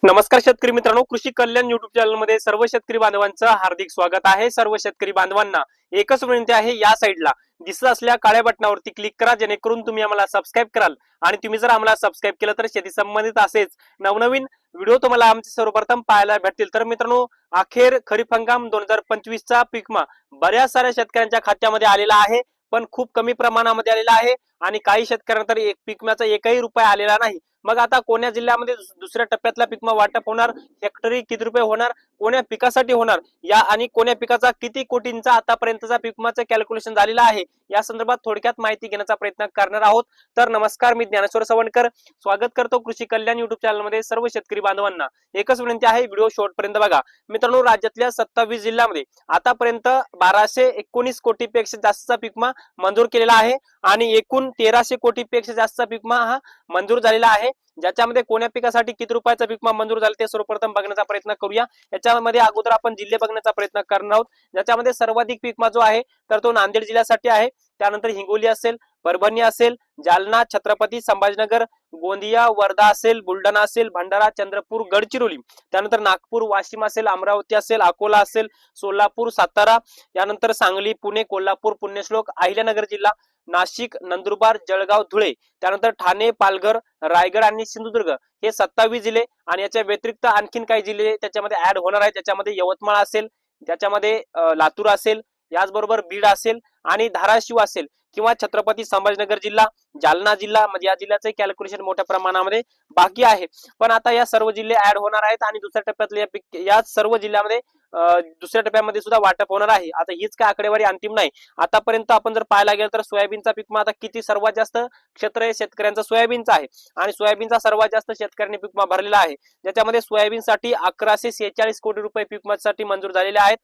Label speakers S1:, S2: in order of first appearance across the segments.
S1: नमस्कार शेतकरी मित्रांनो, कृषी कल्याण युट्यूब चॅनल मध्ये सर्व शेतकरी बांधवांचं हार्दिक स्वागत आहे। सर्व शेतकरी बांधवांना एकच विनंती आहे, या साईडला दिसत असलेल्या काळ्या बटनावरती क्लिक करा, जेणेकरून तुम्ही आम्हाला सबस्क्राईब कराल। आणि तुम्ही जर आम्हाला सबस्क्राईब केलं तर शेती संबंधित असेच नवनवीन व्हिडिओ तुम्हाला आमचे सर्वप्रथम पाहायला भेटतील। तर मित्रांनो, अखेर खरीप हंगाम 2025 चा पीकमा बऱ्याच साऱ्या शेतकऱ्यांच्या खात्यामध्ये आलेला आहे, पण खूप कमी प्रमाणामध्ये आलेला आहे आणि काही शेतकऱ्यांना तर एक पीकमाचा एकही रुपया आलेला नाही। मग आता कोण्या जिल्ह्यामध्ये दुसऱ्या टप्प्यातला पीकमा वाटप होणार, हेक्टरी किती रुपये होणार, कोण्या पिकासाठी होणार, या आणि कोण्या पिकाचा किती कोटींचा आतापर्यंतचा पीकमाचं कॅल्क्युलेशन झालेला आहे, या संदर्भात थोडक्यात माहिती घेण्याचा प्रयत्न करणार आहोत। तर नमस्कार, मी ज्ञानेश्वर सवणकर स्वागत करतो कृषी कल्याण युट्यूब चॅनल मध्ये। सर्व शेतकरी बांधवांना एकच विनंती आहे, व्हिडिओ शेवटपर्यंत बघा। मित्रांनो, राज्यातल्या 27 जिल्ह्यामध्ये आतापर्यंत 1219 कोटीपेक्षा जास्तचा पीकमा मंजूर केलेला आहे आणि एकूण 1300 कोटीपेक्षा जास्तचा पीकमा हा मंजूर झालेला आहे। ज्याच्यामध्ये कोण्या पिकासाठी किती रुपयाचा पीकमा मंजूर झाला ते सर्वप्रथम बघण्याचा प्रयत्न करूया। याच्यामध्ये अगोदर आपण जिल्हे बघण्याचा प्रयत्न करणार आहोत, ज्याच्यामध्ये सर्वाधिक पीकमा जो आहे तर तो नांदेड जिल्ह्यासाठी आहे। त्यानंतर हिंगोली असेल, परभणी असेल, जालना, छत्रपती संभाजीनगर, गोंदिया, वर्धा असेल, बुलढाणा असेल, भंडारा, चंद्रपूर, गडचिरोली, त्यानंतर नागपूर, वाशिम असेल, अमरावती असेल, अकोला असेल, सोलापूर, सातारा, यानंतर सांगली, पुणे, कोल्हापूर, पुण्यश्लोक, अहिल्यानगर जिल्हा, नाशिक, नंदुरबार, जळगाव, धुळे, त्यानंतर ठाणे, पालघर, रायगड आणि सिंधुदुर्ग हे 27 जिल्हे। आणि याच्या व्यतिरिक्त आणखीन काही जिल्हे त्याच्यामध्ये ऍड होणार आहेत, त्याच्यामध्ये यवतमाळ असेल, त्याच्यामध्ये लातूर असेल, याचबरोबर बीड असेल आणि धाराशिव असेल, किंवा छत्रपती संभाजीनगर जिल्हा, जालना जिल्हा, म्हणजे या जिल्ह्याचे कॅल्क्युलेशन मोठ्या प्रमाणामध्ये बाकी आहे। पण आता या सर्व जिल्हे ऍड होणार आहेत आणि दुसऱ्या टप्प्यातले या सर्व जिल्ह्यामध्ये दुसऱ्या टप्प्यामध्ये सुद्धा वाटप होणार आहे। आता हीच काय आकडेवारी अंतिम नाही। आतापर्यंत आपण जर पाहायला गेलं तर सोयाबीनचा पीकमा आता किती सर्वात जास्त क्षेत्र हे शेतकऱ्यांचं सोयाबीनचं आहे आणि सोयाबीनचा सर्वात जास्त शेतकऱ्यांनी पीकमा भरलेला आहे, ज्याच्यामध्ये सोयाबीनसाठी 1146 कोटी रुपये पीकमासाठी मंजूर झालेले आहेत।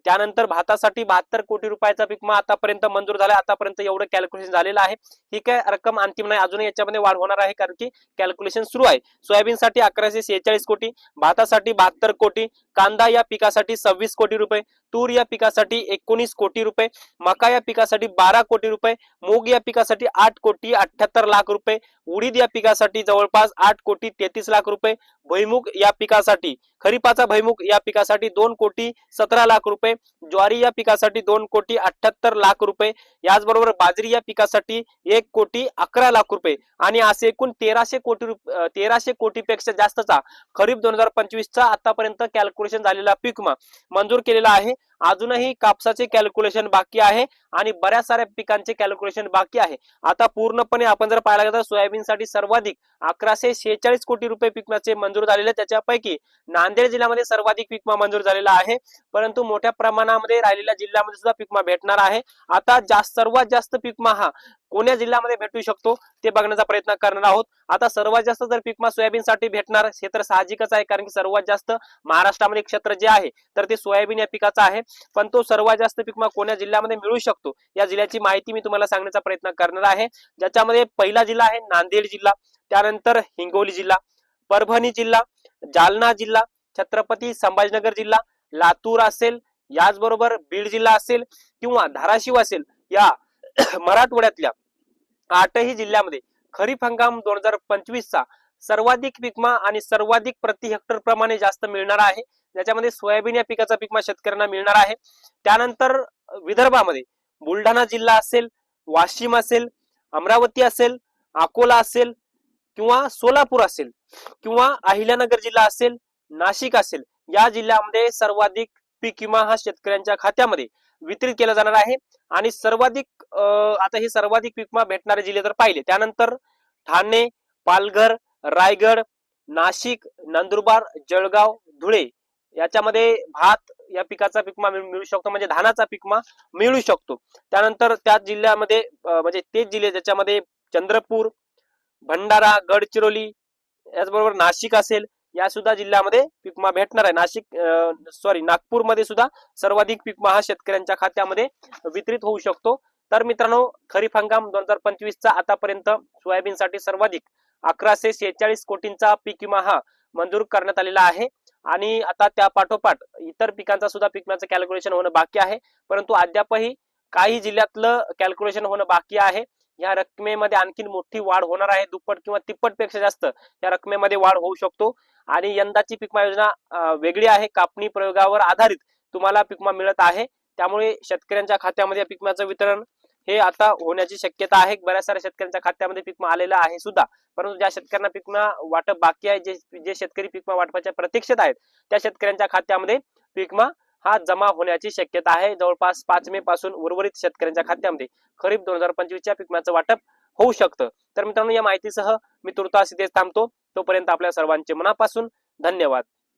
S1: त्यानंतर भातासाठी 72 कोटी रुपयाचा पीकमा आतापर्यंत मंजूर झाला, आतापर्यंत एवढं कॅल्क्युलेशन झालेलं आहे। ही काय रक्कम अंतिम नाही, अजून याच्यामध्ये वाढ होणार आहे, कारण की कॅल्क्युलेशन सुरू आहे। सोयाबीनसाठी 1146 कोटी, भातासाठी 72 कोटी, कांदा या पिकासाठी 26 कोटी रुपये, तूर या पिकासाठी 19 कोटी रुपये, मका या पिकासाठी 12 कोटी रुपये, मूग या पिकासाठी 8 कोटी 78 लाख रुपये, उडीद या पिकासाठी जवळपास 8 कोटी 33 लाख रुपये, भुईमुग या पिकासाठी खरीपाचा भुईमुग या पिकासाठी 2 कोटी 17 लाख रुपये, ज्वारी या पिकासाठी 2 कोटी 78 लाख रुपये, याचबरोबर बाजरी या पिकासाठी 1 कोटी 11 लाख रुपये आणि असे एकूण 1300 कोटीपेक्षा जास्तचा खरीप 2025 चा आतापर्यंत कॅल्क्युलेशन झालेला पीकमा मंजूर केलेला आहे। अजूनही कापसाचे कॅल्क्युलेशन बाकी आहे आणि बऱ्याच साऱ्या पिकांचे कॅल्क्युलेशन बाकी आहे। आता पूर्णपणे आपण जर पाहायला गेलं तर सोयाबीनसाठी सर्वाधिक 1146 कोटी रुपये पीकमाचे मंजूर झालेले, त्याच्यापैकी नांदेड जिल्ह्यामध्ये सर्वाधिक पीकमा मंजूर झालेला आहे, परंतु मोठ्या प्रमाणामध्ये राहिलेल्या जिल्ह्यामध्ये सुद्धा पीकमा भेटणार आहे। आता सर्वात जास्त पीकमा हा कोण्या जिल्ह्यामध्ये भेटू शकतो ते बघण्याचा प्रयत्न करणार आहोत। आता सर्वात जास्त जर पीकमा सोयाबीनसाठी भेटणार हे तर साहजिकच आहे, कारण की सर्वात जास्त महाराष्ट्रामध्ये क्षेत्र जे आहे तर ते सोयाबीन या पिकाचं आहे। पण तो सर्वात जास्त पीकमा कोण्या जिल्ह्यामध्ये मिळू शकतो या जिल्ह्याची माहिती मी तुम्हाला सांगण्याचा प्रयत्न करणार आहे, ज्याच्यामध्ये पहिला जिल्हा आहे नांदेड जिल्हा, त्यानंतर हिंगोली जिल्हा, परभणी जिल्हा, जालना जिल्हा, छत्रपती संभाजीनगर जिल्हा, लातूर असेल, याचबरोबर बीड जिल्हा असेल किंवा धाराशिव असेल, या मराठवाड्यातल्या 8ही जिल्ह्यामध्ये खरीप हंगाम 2025 चा सर्वाधिक पीकमा आणि सर्वाधिक प्रति हेक्टर प्रमाणे जास्त मिळणार आहे, ज्याच्यामध्ये सोयाबीन या पिकाचा पीकमा शेतकऱ्यांना मिळणार आहे। त्यानंतर विदर्भामध्ये बुलढाणा जिल्हा असेल, वाशिम असेल, अमरावती असेल, अकोला असेल किंवा सोलापूर असेल किंवा अहिल्यानगर जिल्हा असेल, नाशिक असेल, या जिल्ह्यामध्ये सर्वाधिक पीक विमा हा शेतकऱ्यांच्या खात्यामध्ये वितरित केला जाणार आहे। आणि सर्वाधिक आता हे सर्वाधिक पीक विमा भेटणारे जिल्हे जर पाहिले, त्यानंतर ठाणे, पालघर, रायगड, नाशिक, नंदुरबार, जळगाव, धुळे, याच्यामध्ये भात या पिकाचा पीकमा मिळू शकतो, म्हणजे धानाचा पीकमा मिळू शकतो। त्यानंतर त्याच जिल्ह्यामध्ये म्हणजे तेच जिल्हे ज्याच्यामध्ये चंद्रपूर, भंडारा, गडचिरोली, याचबरोबर नाशिक असेल, या सुद्धा जिल्ह्यामध्ये पीकमा भेटणार आहे। नागपूरमध्ये सुद्धा सर्वाधिक पीकमा हा शेतकऱ्यांच्या खात्यामध्ये वितरित होऊ शकतो। तर मित्रांनो, खरीप हंगाम 2025 चा आतापर्यंत सोयाबीनसाठी सर्वाधिक 1146 कोटींचा पीक विमा हा मंजूर करण्यात आलेला आहे आणि आता त्या पाठोपाठ इतर पिकांचा सुद्धा पीक विम्याचं कॅल्क्युलेशन होणं बाकी आहे, परंतु अद्यापही काही जिल्ह्यातलं कॅल्क्युलेशन होणं बाकी आहे। या रकमेमध्ये आणखी मोठी वाढ होणार आहे, दुप्पट किंवा तिप्पट पेक्षा जास्त या रकमेमध्ये वाढ होऊ शकतो। आणि यंदाची पीक विमा योजना वेगळी आहे, कापणी प्रयोगावर आधारित तुम्हाला पीक विमा मिळत आहे. त्यामुळे शेतकऱ्यांच्या खात्यामध्ये पीक विम्याचं वितरण हे आता होण्याची शक्यता आहे. बऱ्याच साऱ्या शेतकऱ्यांच्या खात्यामध्ये पीक विमा आलेला आहे सुद्धा, परंतु ज्या शेतकऱ्यांना पीक विमा वाटप बाकी आहे, जे शेतकरी पीक विमा वाटपाच्या प्रतीक्षेत आहेत, त्या शेतकऱ्यांच्या खात्यामध्ये पीक विमा हा जमा होण्याची शक्यता आहे. जवळपास 5 मे पासून उर्वरित शेतकऱ्यांच्या खात्यामध्ये खरीप 2025च्या पीक विम्याचं वाटप होऊ शकतं. तर मित्रांनो, या माहितीसह मी तुर्तास इथेच थांबतो. तोपर्यंत आपल्या सर्वांचे मनापासून धन्यवाद.